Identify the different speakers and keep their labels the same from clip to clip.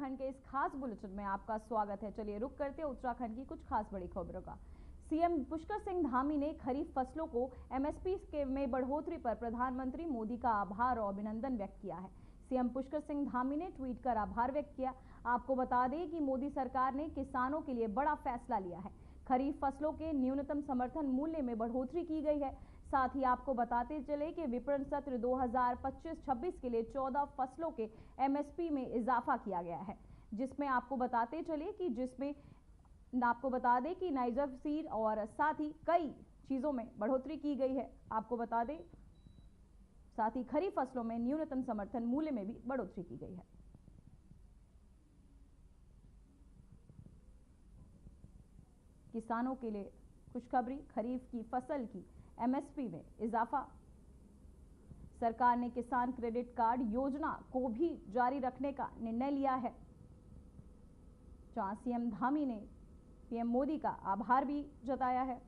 Speaker 1: उत्तराखंड के इस खास बुलेटिन में आपका स्वागत है। चलिए रुक करते हैं उत्तराखंड की कुछ खास बड़ी खबरों का। सीएम पुष्कर सिंह धामी ने खरीफ फसलों को एमएसपी में बढ़ोतरी पर प्रधानमंत्री मोदी का आभार और अभिनंदन व्यक्त किया है। सीएम पुष्कर सिंह धामी ने ट्वीट कर आभार व्यक्त किया। आपको बता दें कि मोदी सरकार ने किसानों के लिए बड़ा फैसला लिया है। खरीफ फसलों के न्यूनतम समर्थन मूल्य में बढ़ोतरी की गई है। साथ ही आपको बताते चले कि विपणन सत्र 2025-26 के लिए 14 फसलों के एमएसपी में इजाफा किया गया है, जिसमें आपको बताते चले कि आपको बता दें कि नाइजर सीड और साथ ही कई चीजों में बढ़ोतरी की गई है। आपको बता दें साथ ही खरीफ फसलों में न्यूनतम समर्थन मूल्य में भी बढ़ोतरी की गई है। किसानों के लिए खुशखबरी, खरीफ की फसल की एमएसपी में इजाफा। सरकार ने किसान क्रेडिट कार्ड योजना को भी जारी रखने का निर्णय लिया है, जहां सीएम धामी ने पीएम मोदी का आभार भी जताया है।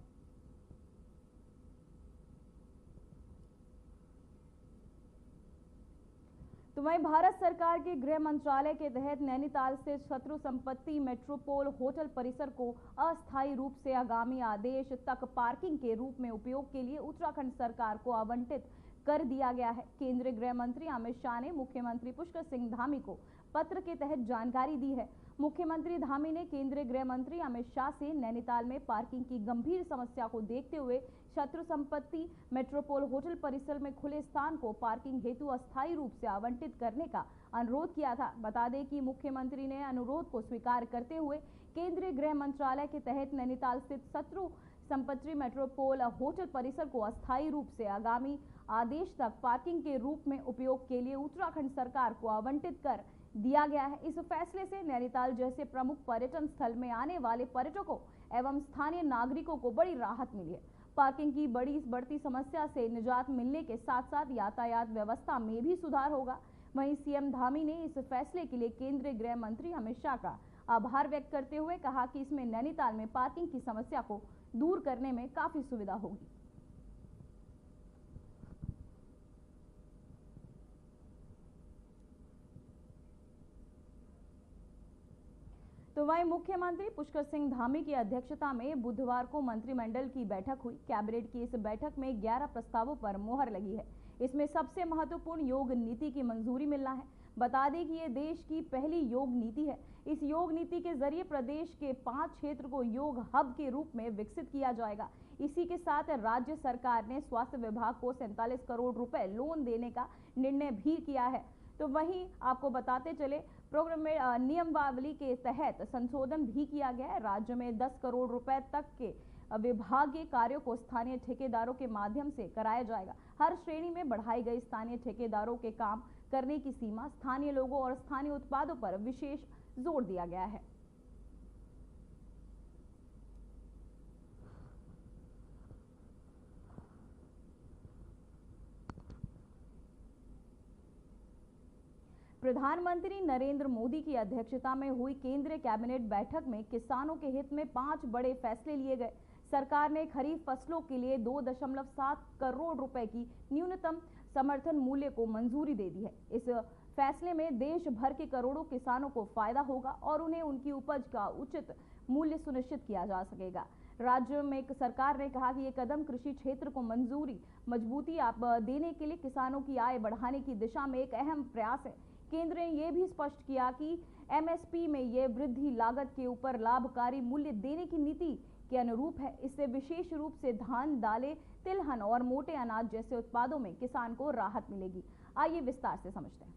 Speaker 1: तो वहीं भारत सरकार के गृह मंत्रालय के तहत नैनीताल से शत्रु संपत्ति मेट्रोपोल होटल परिसर को अस्थायी रूप से आगामी आदेश तक पार्किंग के रूप में उपयोग के लिए उत्तराखंड सरकार को आवंटित कर दिया गया है। केंद्रीय गृह मंत्री अमित शाह ने मुख्यमंत्री पुष्कर सिंह धामी को पत्र के तहत जानकारी दी है। मुख्यमंत्री धामी ने केंद्रीय गृह मंत्री अमित शाह से नैनीताल में पार्किंग की गंभीर समस्या को देखते हुए शत्रु संपत्ति मेट्रोपोल होटल परिसर में खुले स्थान को पार्किंग हेतु अस्थायी रूप से आवंटित करने का अनुरोध किया था। बता दें कि मुख्यमंत्री ने अनुरोध को स्वीकार करते हुए केंद्रीय गृह मंत्रालय के तहत नैनीताल स्थित शत्रु संपत्ति मेट्रोपोल होटल परिसर को अस्थायी रूप से आगामी आदेश तक पार्किंग के रूप में उपयोग के लिए उत्तराखंड सरकार को आवंटित कर दिया गया है। इस फैसले से नैनीताल जैसे प्रमुख पर्यटन स्थल में आने वाले पर्यटकों एवं स्थानीय नागरिकों को बड़ी राहत मिली है। पार्किंग की बढ़ती समस्या से निजात मिलने के साथ साथ यातायात व्यवस्था में भी सुधार होगा। वहीं सीएम धामी ने इस फैसले के लिए केंद्रीय गृह मंत्री अमित शाह का आभार व्यक्त करते हुए कहा कि इसमें नैनीताल में पार्किंग की समस्या को दूर करने में काफी सुविधा होगी। तो वहीं मुख्यमंत्री पुष्कर सिंह धामी की अध्यक्षता में बुधवार को मंत्रिमंडल की बैठक हुई। कैबिनेट की इस बैठक में 11 प्रस्तावों पर मोहर लगी है। इसमें सबसे महत्वपूर्ण योग नीति की मंजूरी मिलना है। बता दें कि ये देश की पहली योग नीति है। इस योग नीति के जरिए प्रदेश के 5 क्षेत्र को योग हब के रूप में विकसित किया जाएगा। इसी के साथ राज्य सरकार ने स्वास्थ्य विभाग को 47 करोड़ रुपए लोन देने का निर्णय भी किया है। तो वहीं आपको बताते चले प्रोग्राम में नियमावली के तहत संशोधन भी किया गया है। राज्य में 10 करोड़ रुपए तक के विभागीय कार्यों को स्थानीय ठेकेदारों के माध्यम से कराया जाएगा। हर श्रेणी में बढ़ाई गई स्थानीय ठेकेदारों के काम करने की सीमा, स्थानीय लोगों और स्थानीय उत्पादों पर विशेष जोर दिया गया है। प्रधानमंत्री नरेंद्र मोदी की अध्यक्षता में हुई केंद्रीय कैबिनेट बैठक में किसानों के हित में 5 बड़े फैसले लिए गए। सरकार ने खरीफ फसलों के लिए 2.7 करोड़ रुपए की न्यूनतम समर्थन मूल्य को मंजूरी दे दी है। इस फैसले में देश भर के करोड़ों किसानों को फायदा होगा और उन्हें उनकी उपज का उचित मूल्य सुनिश्चित किया जा सकेगा। राज्य में सरकार ने कहा कि ये कदम कृषि क्षेत्र को मजबूती देने के लिए किसानों की आय बढ़ाने की दिशा में एक अहम प्रयास है। केंद्र ने यह भी स्पष्ट किया कि एमएसपी में यह वृद्धि लागत के ऊपर लाभकारी मूल्य देने की नीति के अनुरूप है। इससे विशेष रूप से धान, दालें, तिलहन और मोटे अनाज जैसे उत्पादों में किसान को राहत मिलेगी। आइए विस्तार से समझते हैं।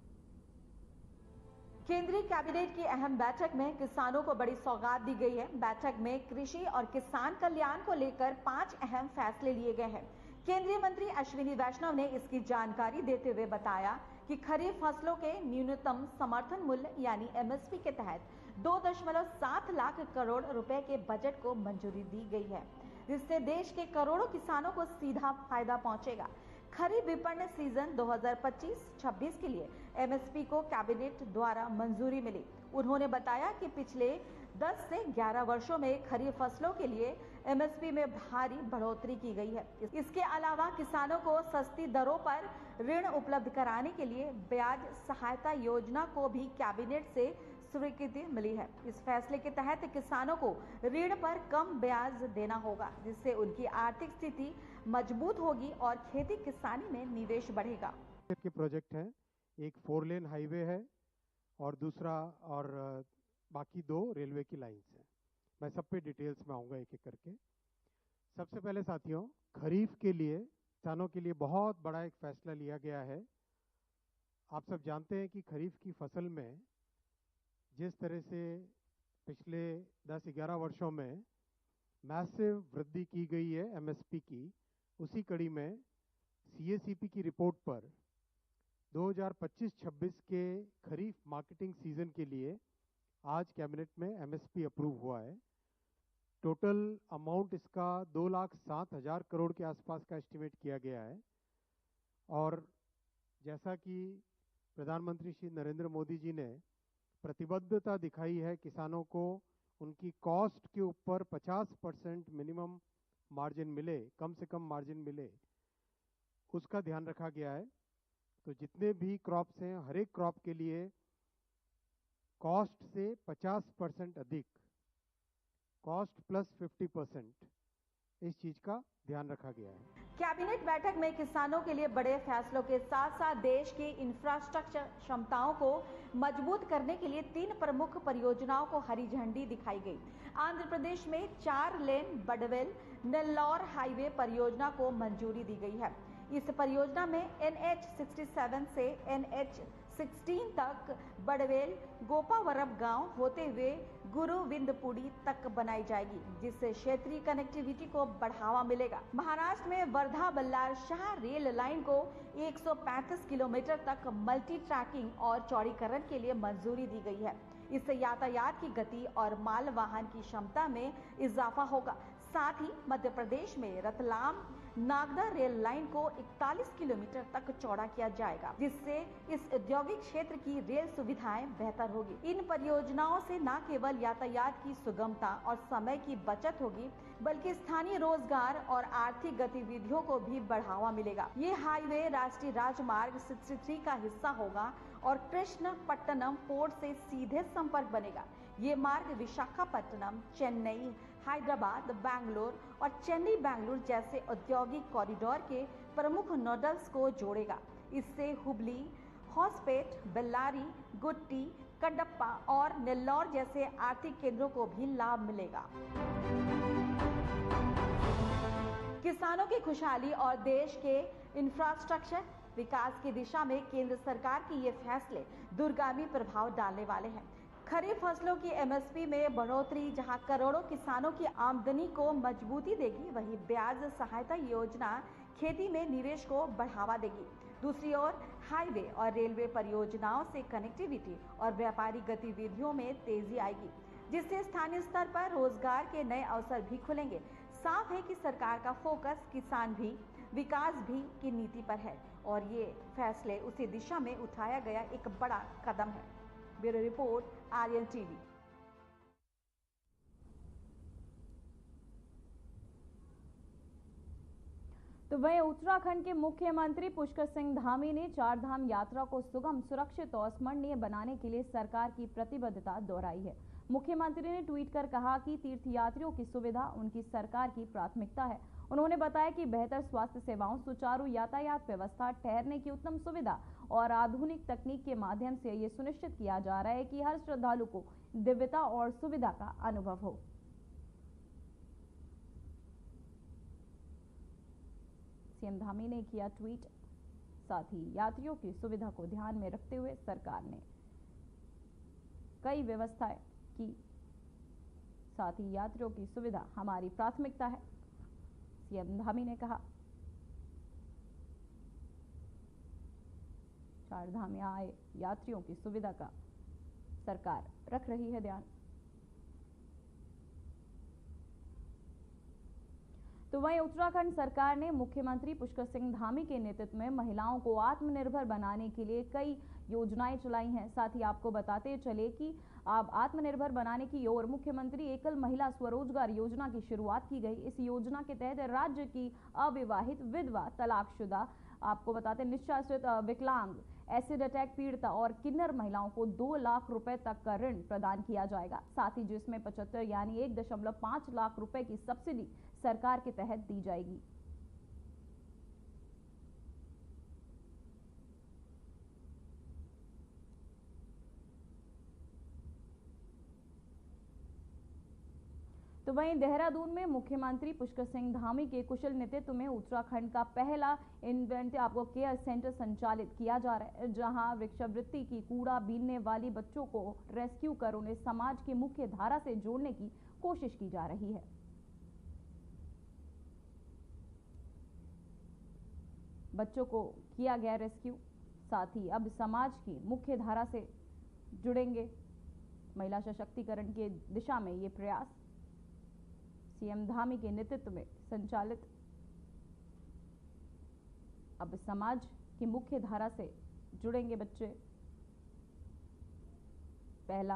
Speaker 2: केंद्रीय कैबिनेट की अहम बैठक में किसानों को बड़ी सौगात दी गई है। बैठक में कृषि और किसान कल्याण को लेकर 5 अहम फैसले लिए गए हैं। केंद्रीय मंत्री अश्विनी वैष्णव ने इसकी जानकारी देते हुए बताया कि खरीफ फसलों के न्यूनतम समर्थन मूल्य यानी एमएसपी के तहत 2.7 लाख करोड़ रुपए के बजट को मंजूरी दी गई है, जिससे देश के करोड़ों किसानों को सीधा फायदा पहुंचेगा। खरीफ विपणन सीजन 2025-26 के लिए एमएसपी को कैबिनेट द्वारा मंजूरी मिली। उन्होंने बताया कि पिछले 10 से 11 वर्षों में खरीफ फसलों के लिए एमएसपी में भारी बढ़ोतरी की गई है। इसके अलावा किसानों को सस्ती दरों पर ऋण उपलब्ध कराने के लिए ब्याज सहायता योजना को भी कैबिनेट से स्वीकृति मिली है। इस फैसले के तहत किसानों को ऋण पर कम ब्याज देना होगा, जिससे उनकी आर्थिक स्थिति मजबूत होगी और खेती किसानी में निवेश बढ़ेगा।
Speaker 3: के प्रोजेक्ट हैं, एक 4 लेन हाईवे है और दूसरा और बाकी 2 रेलवे की लाइंस हैं। मैं सब पे डिटेल्स में आऊँगा एक एक करके। सबसे पहले साथियों, खरीफ के लिए किसानों के लिए बहुत बड़ा एक फैसला लिया गया है। आप सब जानते हैं कि खरीफ की फसल में जिस तरह से पिछले 10-11 वर्षों में मैसिव वृद्धि की गई है एमएसपी की, उसी कड़ी में सीएसीपी की रिपोर्ट पर 2025-26 के खरीफ मार्केटिंग सीजन के लिए आज कैबिनेट में एमएसपी अप्रूव हुआ है। टोटल अमाउंट इसका 2,07,000 करोड़ के आसपास का एस्टिमेट किया गया है। और जैसा कि प्रधानमंत्री श्री नरेंद्र मोदी जी ने प्रतिबद्धता दिखाई है किसानों को उनकी कॉस्ट के ऊपर 50% मिनिमम मार्जिन मिले, कम से कम मार्जिन मिले, उसका ध्यान रखा गया है। तो जितने भी क्रॉप्स हैं, हर एक क्रॉप के लिए कॉस्ट से 50% अधिक, कॉस्ट प्लस 50%, इस चीज का ध्यान रखा गया है।
Speaker 2: कैबिनेट बैठक में किसानों के लिए बड़े फैसलों के साथ साथ देश की इंफ्रास्ट्रक्चर क्षमताओं को मजबूत करने के लिए 3 प्रमुख परियोजनाओं को हरी झंडी दिखाई गई। आंध्र प्रदेश में 4 लेन बडवेल नेल्लौर हाईवे परियोजना को मंजूरी दी गई है। इस परियोजना में NH67 से NH16 तक बडवेल गोपावरम गांव होते हुए गुरुविंदपुरी तक बनाई जाएगी, जिससे क्षेत्रीय कनेक्टिविटी को बढ़ावा मिलेगा। महाराष्ट्र में वर्धा बल्लार शाह रेल लाइन को 135 किलोमीटर तक मल्टी ट्रैकिंग और चौड़ीकरण के लिए मंजूरी दी गई है। इससे यातायात की गति और माल वाहन की क्षमता में इजाफा होगा। साथ ही मध्य प्रदेश में रतलाम नागदा रेल लाइन को 41 किलोमीटर तक चौड़ा किया जाएगा, जिससे इस औद्योगिक क्षेत्र की रेल सुविधाएं बेहतर होगी। इन परियोजनाओं से न केवल यातायात की सुगमता और समय की बचत होगी, बल्कि स्थानीय रोजगार और आर्थिक गतिविधियों को भी बढ़ावा मिलेगा। ये हाईवे राष्ट्रीय राजमार्ग 63 का हिस्सा होगा और कृष्णपट्टनम पोर्ट से सीधे संपर्क बनेगा। ये मार्ग विशाखापट्टनम, चेन्नई, हैदराबाद, बैंगलोर और चेन्नई बैंगलोर जैसे औद्योगिक कॉरिडोर के प्रमुख नोडल्स को जोड़ेगा। इससे हुबली, होसपेट, बेल्लारी, गुट्टी, कडप्पा और नेल्लौर जैसे आर्थिक केंद्रों को भी लाभ मिलेगा। किसानों की खुशहाली और देश के इंफ्रास्ट्रक्चर विकास की दिशा में केंद्र सरकार के ये फैसले दूरगामी प्रभाव डालने वाले हैं। खरीफ फसलों की एमएसपी में बढ़ोतरी जहां करोड़ों किसानों की आमदनी को मजबूती देगी, वहीं ब्याज सहायता योजना खेती में निवेश को बढ़ावा देगी। दूसरी ओर हाईवे और रेलवे परियोजनाओं से कनेक्टिविटी और व्यापारिक गतिविधियों में तेजी आएगी, जिससे स्थानीय स्तर पर रोजगार के नए अवसर भी खुलेंगे। साफ है कि सरकार का फोकस किसान भी, विकास भी की नीति पर है और ये फैसले उसी दिशा में उठाया गया एक बड़ा कदम है। Bureau report, Aryan TV.
Speaker 1: तो वहीं उत्तराखंड के मुख्यमंत्री पुष्कर सिंह धामी ने चारधाम यात्रा को सुगम, सुरक्षित और स्मरणीय बनाने के लिए सरकार की प्रतिबद्धता दोहराई है। मुख्यमंत्री ने ट्वीट कर कहा कि तीर्थयात्रियों की सुविधा उनकी सरकार की प्राथमिकता है। उन्होंने बताया कि बेहतर स्वास्थ्य सेवाओं, सुचारू यातायात व्यवस्था, ठहरने की उत्तम सुविधा और आधुनिक तकनीक के माध्यम से ये सुनिश्चित किया जा रहा है कि हर श्रद्धालु को दिव्यता और सुविधा का अनुभव हो। सीएम धामी ने किया ट्वीट। साथ ही यात्रियों की सुविधा को ध्यान में रखते हुए सरकार ने कई व्यवस्थाएं की। साथ ही यात्रियों की सुविधा हमारी प्राथमिकता है, सीएम धामी ने कहा। चारधाम में आए यात्रियों की सुविधा का सरकार रख रही है ध्यान। तो वहीं उत्तराखंड सरकार ने मुख्यमंत्री पुष्कर सिंह धामी के नेतृत्व में महिलाओं को आत्मनिर्भर बनाने के लिए कई योजनाएं चलाई हैं। साथ ही आपको बताते चले कि अब आत्मनिर्भर बनाने की ओर मुख्यमंत्री एकल महिला स्वरोजगार योजना की शुरुआत की गई। इस योजना के तहत राज्य की अविवाहित, विधवा, तलाकशुदा, आपको बताते निश्चित विकलांग एसिड अटैक पीड़िता और किन्नर महिलाओं को 2 लाख रुपए तक का ऋण प्रदान किया जाएगा, साथ ही जिसमें 75 यानी 1.5 लाख रुपए की सब्सिडी सरकार के तहत दी जाएगी। तो वहीं देहरादून में मुख्यमंत्री पुष्कर सिंह धामी के कुशल नेतृत्व में उत्तराखंड का पहला इन्वेंट आपको केयर सेंटर संचालित किया जा रहा है, जहां वृक्षावृत्ति की कूड़ा बीनने वाली बच्चों को रेस्क्यू कर उन्हें समाज की मुख्य धारा से जोड़ने की कोशिश की जा रही है। बच्चों को किया गया रेस्क्यू, साथ ही अब समाज की मुख्य धारा से जुड़ेंगे। महिला सशक्तिकरण की दिशा में ये प्रयास सीएम धामी के नेतृत्व में संचालित, अब समाज की मुख्य धारा से जुड़ेंगे बच्चे। पहला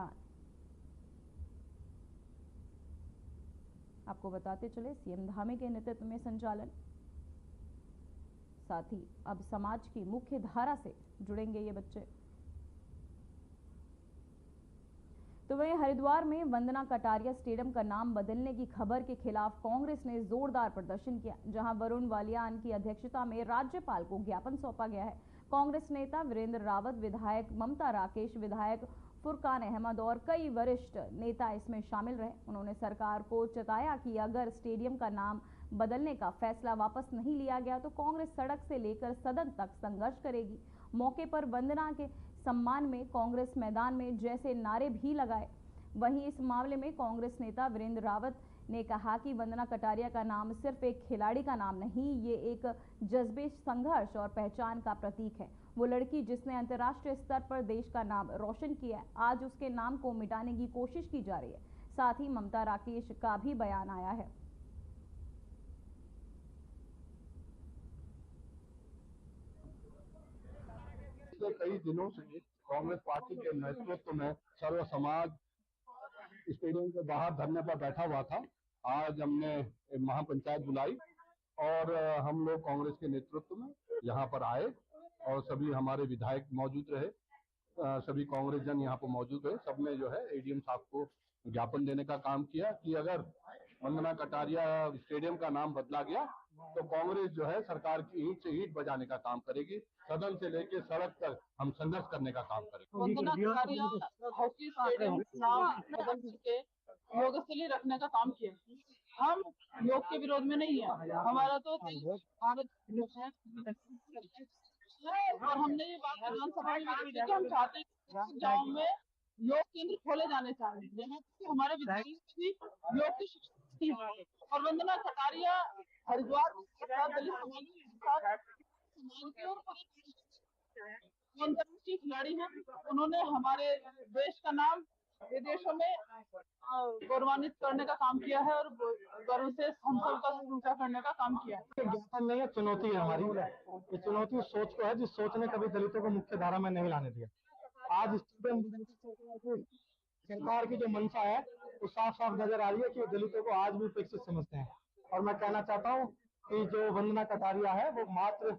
Speaker 1: आपको बताते चले सीएम धामी के नेतृत्व में संचालन, साथ ही अब समाज की मुख्य धारा से जुड़ेंगे ये बच्चे। तो वहीं हरिद्वार में वंदना कटारिया स्टेडियम का नाम बदलने की खबर के खिलाफ कांग्रेस ने जोरदार प्रदर्शन किया, जहां वरुण वालियान की अध्यक्षता में राज्यपाल को ज्ञापन सौंपा गया है। कांग्रेस नेता वीरेंद्र रावत, विधायक ममता राकेश, विधायक फुरकान अहमद और कई वरिष्ठ नेता इसमें शामिल रहे। उन्होंने सरकार को चेताया कि अगर स्टेडियम का नाम बदलने का फैसला वापस नहीं लिया गया तो कांग्रेस सड़क से लेकर सदन तक संघर्ष करेगी। मौके पर वंदना के सम्मान में कांग्रेस मैदान में जैसे नारे भी लगाए। वहीं इस मामले में कांग्रेस नेता वीरेंद्र रावत ने कहा कि वंदना कटारिया का नाम सिर्फ एक खिलाड़ी का नाम नहीं, ये एक जज्बे, संघर्ष और पहचान का प्रतीक है। वो लड़की जिसने अंतर्राष्ट्रीय स्तर पर देश का नाम रोशन किया है, आज उसके नाम को मिटाने की कोशिश की जा रही है। साथ ही ममता राकेश का भी बयान आया है।
Speaker 4: कई दिनों से कांग्रेस पार्टी के नेतृत्व में सर्व समाज स्टेडियम के बाहर धरने पर बैठा हुआ था। आज हमने महापंचायत बुलाई और हम लोग कांग्रेस के नेतृत्व में यहाँ पर आए और सभी हमारे विधायक मौजूद रहे, सभी कांग्रेस जन यहाँ पर मौजूद रहे। सबने जो है एडीएम साहब को ज्ञापन देने का काम किया कि अगर वंदना कटारिया स्टेडियम का नाम बदला गया तो कांग्रेस जो है सरकार की ईंट से ईंट बजाने का काम करेगी, सदन से लेकर सड़क तक हम संघर्ष करने का काम करेंगे।
Speaker 5: वंदना कटारिया हॉकी स्टेडियम नाम बदल के योगस्थली रखने का काम किया। हम योग के विरोध में नहीं है, हमारा तो भारत है और हमने ये बात विधानसभा में रखी कि हम चाहते हैं गाँव में योग केंद्र खोले जाने चाहिए, जहाँ हमारे विद्यार्थी भी योग की शिक्षा है। और वंदना कटारिया हरिद्वार दलित अंतर्राष्ट्रीय खिलाड़ी हैं। उन्होंने हमारे देश का नाम विदेशों में गौरवान्वित करने का काम किया है और गर्व से हम सबका ऊंचा करने का काम किया है।
Speaker 6: ज्ञापन नहीं है, चुनौती है हमारी। ये चुनौती उस सोच को है जिस सोच ने कभी दलितों को मुख्य धारा में नहीं लाने दिया। आज स्टेडियम सरकार की जो मंशा है वो साफ साफ नजर आ रही है कि दलितों को आज भी उपेक्षित समझते हैं। और मैं कहना चाहता हूँ कि जो वंदना कटारिया है वो मात्र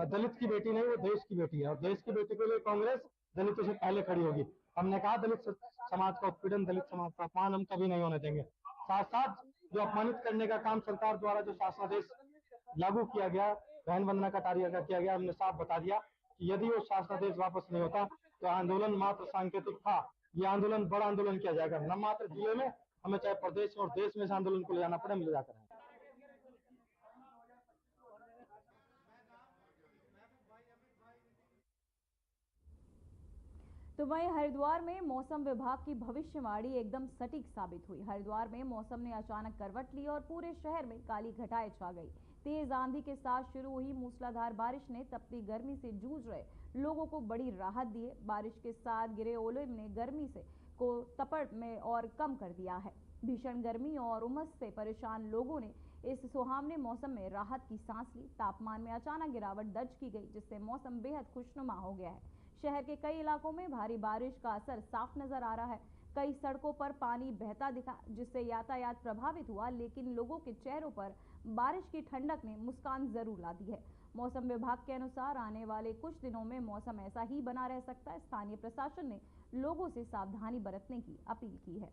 Speaker 6: दलित की बेटी नहीं, वो देश की बेटी है और देश की बेटी के लिए कांग्रेस दलितों से पहले खड़ी होगी। हमने कहा दलित समाज का उत्पीड़न, दलित समाज का अपमान हम कभी नहीं होने देंगे। साथ साथ जो अपमानित करने का काम सरकार द्वारा जो शासनादेश लागू किया गया बहन वंदना कटारिया का किया गया, हमने साफ बता दिया कि यदि वो शासनादेश वापस नहीं होता तो आंदोलन मात्र सांकेतिक था। ये आंदोलन बड़ा आंदोलन किया जाएगा, न मात्र जिले में, हमें चाहे प्रदेश और देश में इस आंदोलन को ले जाना पड़े, हम ले जाकर।
Speaker 1: तो वहीं हरिद्वार में मौसम विभाग की भविष्यवाणी एकदम सटीक साबित हुई। हरिद्वार में मौसम ने अचानक करवट ली और पूरे शहर में काली घटाएं छा गई। तेज आंधी के साथ शुरू हुई मूसलाधार बारिश ने तपती गर्मी से जूझ रहे लोगों को बड़ी राहत दी है। बारिश के साथ गिरे ओले ने गर्मी से को तपड़ में और कम कर दिया है। भीषण गर्मी और उमस से परेशान लोगों ने इस सुहावने मौसम में राहत की सांस ली। तापमान में अचानक गिरावट दर्ज की गई, जिससे मौसम बेहद खुशनुमा हो गया है। शहर के कई इलाकों में भारी बारिश का असर साफ नजर आ रहा है। कई सड़कों पर पानी बहता दिखा, जिससे यातायात प्रभावित हुआ, लेकिन लोगों के चेहरों पर बारिश की ठंडक ने मुस्कान जरूर ला दी है। मौसम विभाग के अनुसार आने वाले कुछ दिनों में मौसम ऐसा ही बना रह सकता है। स्थानीय प्रशासन ने लोगों से सावधानी बरतने की अपील की है।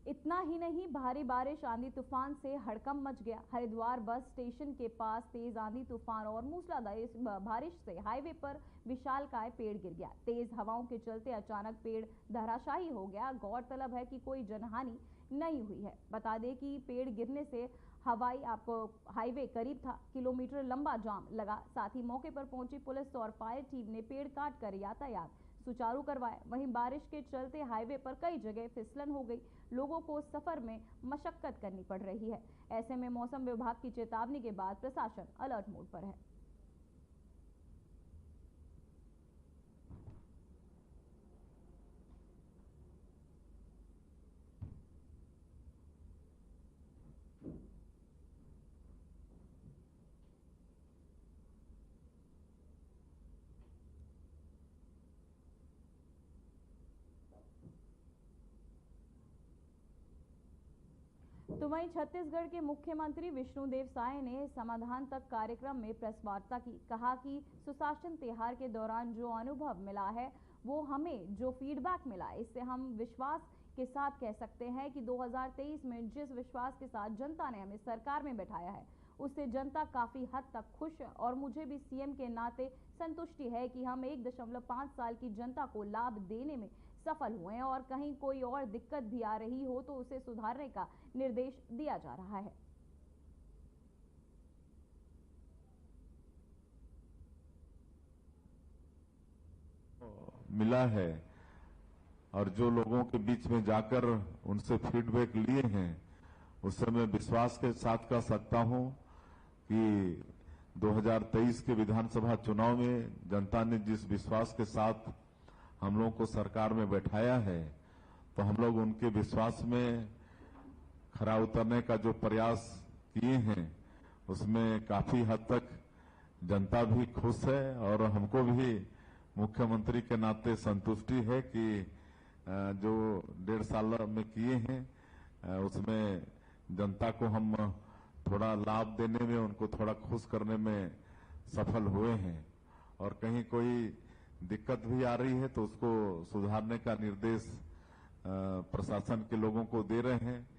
Speaker 1: इतना ही नहीं, भारी बारिश आंधी तूफान से हड़कंप मच गया। हरिद्वार बस स्टेशन के पास तेज आंधी तूफान और मूसलाधार बारिश से हाईवे पर विशालकाय पेड़ गिर गया। तेज हवाओं के चलते अचानक पेड़ धराशायी हो गया। गौरतलब है कि कोई जनहानि नहीं हुई है। बता दें कि पेड़ गिरने से हाईवे करीब था किलोमीटर लंबा जाम लगा। साथ ही मौके पर पहुंची पुलिस और फायर टीम ने पेड़ काटकर यातायात सुचारू करवाया। वहीं बारिश के चलते हाईवे पर कई जगह फिसलन हो गई। लोगों को सफर में मशक्कत करनी पड़ रही है। ऐसे में मौसम विभाग की चेतावनी के बाद प्रशासन अलर्ट मोड पर है। तो वहीं छत्तीसगढ़ के मुख्यमंत्री विष्णुदेव साय ने समाधान तक कार्यक्रम में प्रेस वार्ता की। कहा कि सुशासन त्योहार के दौरान जो अनुभव मिला है, वो हमें जो फीडबैक मिला है, इससे हम विश्वास के साथ कह सकते हैं कि 2023 में जिस विश्वास के साथ जनता ने हमें सरकार में बैठाया है, उससे जनता काफी हद तक खुश है। और मुझे भी सीएम के नाते संतुष्टि है कि हम 1.5 साल की जनता को लाभ देने में सफल हुए हैं और कहीं कोई और दिक्कत भी आ रही हो तो उसे सुधारने का निर्देश दिया जा रहा है।
Speaker 7: मिला है और जो लोगों के बीच में जाकर उनसे फीडबैक लिए हैं, उससे मैं विश्वास के साथ कह सकता हूं कि 2023 के विधानसभा चुनाव में जनता ने जिस विश्वास के साथ हम लोगों को सरकार में बैठाया है, तो हम लोग उनके विश्वास में खरा उतरने का जो प्रयास किए हैं, उसमें काफी हद तक जनता भी खुश है और हमको भी मुख्यमंत्री के नाते संतुष्टि है कि जो 1.5 साल में किए हैं उसमें जनता को हम थोड़ा लाभ देने में, उनको थोड़ा खुश करने में सफल हुए हैं। और कहीं कोई दिक्कत भी आ रही है तो उसको सुधारने का निर्देश प्रशासन के लोगों को दे रहे हैं।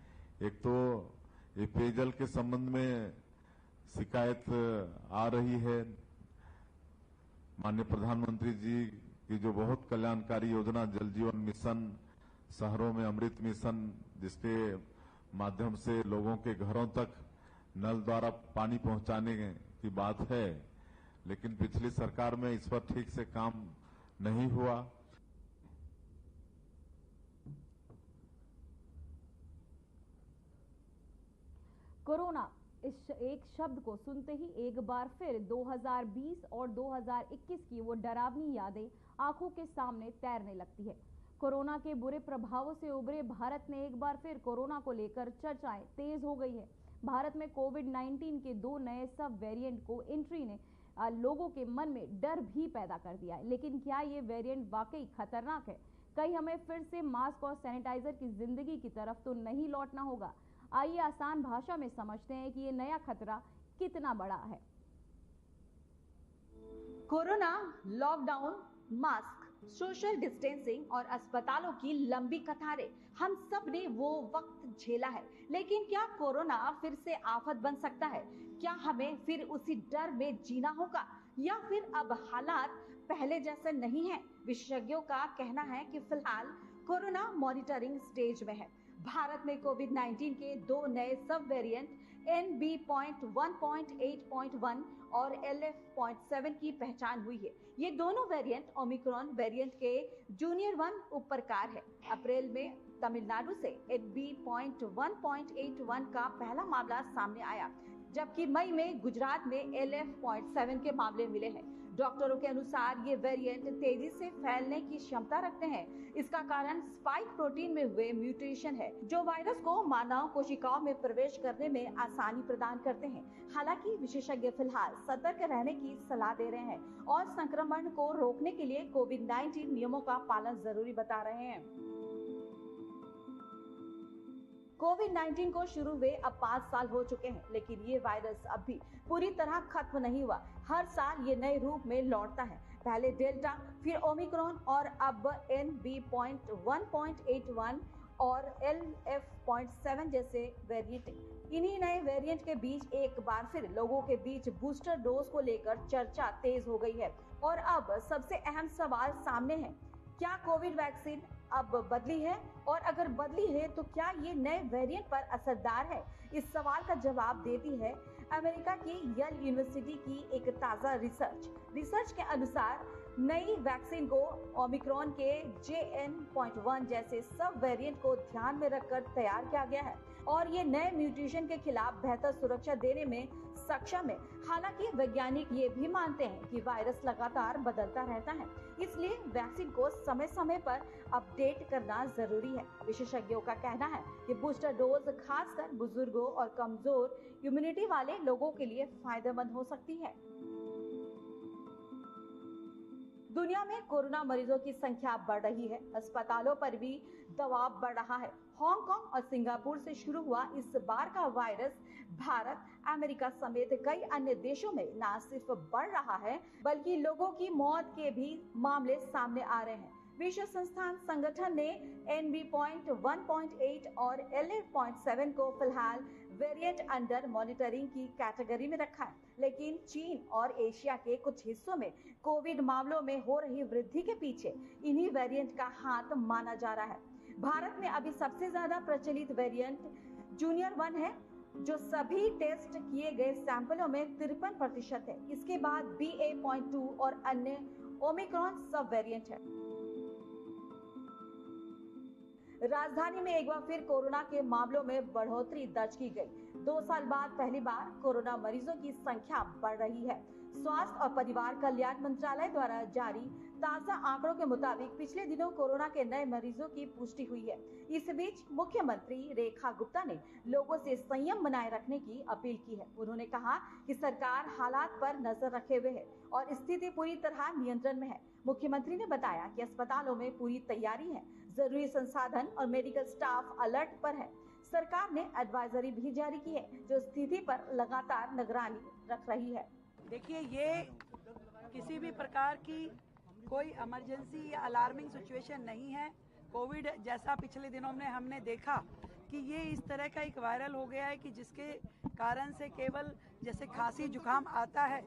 Speaker 7: एक तो ये पेयजल के संबंध में शिकायत आ रही है। माननीय प्रधानमंत्री जी की जो बहुत कल्याणकारी योजना जल जीवन मिशन, शहरों में अमृत मिशन, जिसके माध्यम से लोगों के घरों तक नल द्वारा पानी पहुंचाने की बात है, लेकिन पिछली सरकार में इस पर ठीक से काम नहीं हुआ।
Speaker 1: कोरोना इस एक शब्द को सुनते ही एक बार फिर 2020 और 2021 की वो डरावनी यादें आंखों के सामने तैरने लगती है। कोरोना के बुरे प्रभावों से उभरे भारत ने एक बार फिर कोरोना को लेकर चर्चाएं तेज हो गई है। भारत में कोविड-19 के 2 नए सब वेरिएंट को एंट्री ने लोगों के मन में डर भी पैदा कर दिया है। लेकिन क्या ये वेरिएंट वाकई खतरनाक है? कहीं हमें फिर से मास्क और सैनिटाइजर की जिंदगी की तरफ तो नहीं लौटना होगा? आइए आसान भाषा में समझते हैं कि ये नया खतरा कितना बड़ा है।
Speaker 2: Corona, lockdown, mask, social distancing और अस्पतालों की लंबी कतारें, हम सब ने वो वक्त झेला है। लेकिन क्या कोरोना फिर से आफत बन सकता है? क्या हमें फिर उसी डर में जीना होगा या फिर अब हालात पहले जैसे नहीं है? विशेषज्ञों का कहना है कि फिलहाल कोरोना मॉनिटरिंग स्टेज में है। भारत में कोविड-19 के 2 नए सब वेरिएंट NB.1.8.1 और LF.7 की पहचान हुई है। ये दोनों वेरिएंट ओमिक्रॉन वेरिएंट के जूनियर 1 उपप्रकार है। अप्रैल में तमिलनाडु से NB.1.81 का पहला मामला सामने आया, जबकि मई में गुजरात में LF.7 के मामले मिले हैं। डॉक्टरों के अनुसार ये वेरिएंट तेजी से फैलने की क्षमता रखते हैं। इसका कारण स्पाइक प्रोटीन में हुए म्यूटेशन है, जो वायरस को मानव कोशिकाओं में प्रवेश करने में आसानी प्रदान करते हैं। हालांकि विशेषज्ञ फिलहाल सतर्क रहने की सलाह दे रहे हैं और संक्रमण को रोकने के लिए कोविड-19 नियमों का पालन जरूरी बता रहे हैं। कोविड-19 को शुरू हुए अब 5 साल हो चुके हैं, लेकिन ये वायरस अब भी पूरी तरह खत्म नहीं हुआ। हर साल ये नए रूप में लौटता है। पहले डेल्टा, फिर ओमिक्रॉन और अब NB.1.81 और LF.7 जैसे वेरिएंट। इन्हीं नए वेरिएंट के बीच एक बार फिर लोगों के बीच बूस्टर डोज को लेकर चर्चा तेज हो गई है। और अब सबसे अहम सवाल सामने है, क्या कोविड वैक्सीन अब बदली है? और अगर बदली है तो क्या ये नए वेरिएंट पर असरदार है? इस सवाल का जवाब देती है अमेरिका की येल यूनिवर्सिटी की एक ताजा रिसर्च के अनुसार नई वैक्सीन को ओमिक्रॉन के JN.1 जैसे सब वेरिएंट को ध्यान में रखकर तैयार किया गया है और ये नए म्यूटेशन के खिलाफ बेहतर सुरक्षा देने में सक्षम है। हालांकि वैज्ञानिक ये भी मानते हैं कि वायरस लगातार बदलता रहता है, इसलिए वैक्सीन को समय समय पर अपडेट करना जरूरी है। विशेषज्ञों का कहना है कि बूस्टर डोज खासकर बुजुर्गों और कमजोर इम्यूनिटी वाले लोगों के लिए फायदेमंद हो सकती है। दुनिया में कोरोना मरीजों की संख्या बढ़ रही है, अस्पतालों पर भी दबाव बढ़ रहा है। हांगकांग और सिंगापुर से शुरू हुआ इस बार का वायरस भारत, अमेरिका समेत कई अन्य देशों में न सिर्फ बढ़ रहा है, बल्कि लोगों की मौत के भी मामले सामने आ रहे हैं। विश्व स्वास्थ्य संगठन ने NB.1.8 और LF.7 को फिलहाल वेरिएंट अंडर मॉनिटरिंग की कैटेगरी में रखा है, लेकिन चीन और एशिया के कुछ हिस्सों में कोविड मामलों में हो रही वृद्धि के पीछे इन्हीं वेरिएंट का हाथ माना जा रहा है। भारत में अभी सबसे ज्यादा प्रचलित वेरिएंट जूनियर 1 है, जो सभी टेस्ट किए गए सैंपलों में 53% है। इसके बाद BA.2 और अन्य ओमिक्रॉन सब वेरिएंट है। राजधानी में एक बार फिर कोरोना के मामलों में बढ़ोतरी दर्ज की गई। 2 साल बाद पहली बार कोरोना मरीजों की संख्या बढ़ रही है। स्वास्थ्य और परिवार कल्याण मंत्रालय द्वारा जारी ताजा आंकड़ों के मुताबिक पिछले दिनों कोरोना के नए मरीजों की पुष्टि हुई है। इस बीच मुख्यमंत्री रेखा गुप्ता ने लोगों से संयम बनाए रखने की अपील की है। उन्होंने कहा कि सरकार हालात पर नजर रखे हुए है और स्थिति पूरी तरह नियंत्रण में है। मुख्यमंत्री ने बताया कि अस्पतालों में पूरी तैयारी है, जरूरी संसाधन और मेडिकल स्टाफ अलर्ट पर है। सरकार ने एडवाइजरी भी जारी की है, जो स्थिति पर लगातार निगरानी रख रही है।
Speaker 8: देखिए, ये किसी भी प्रकार की कोई इमरजेंसी या अलार्मिंग सिचुएशन नहीं है। कोविड जैसा पिछले दिनों में हमने देखा कि ये इस तरह का एक वायरल हो गया है कि जिसके कारण से केवल जैसे खांसी जुकाम आता है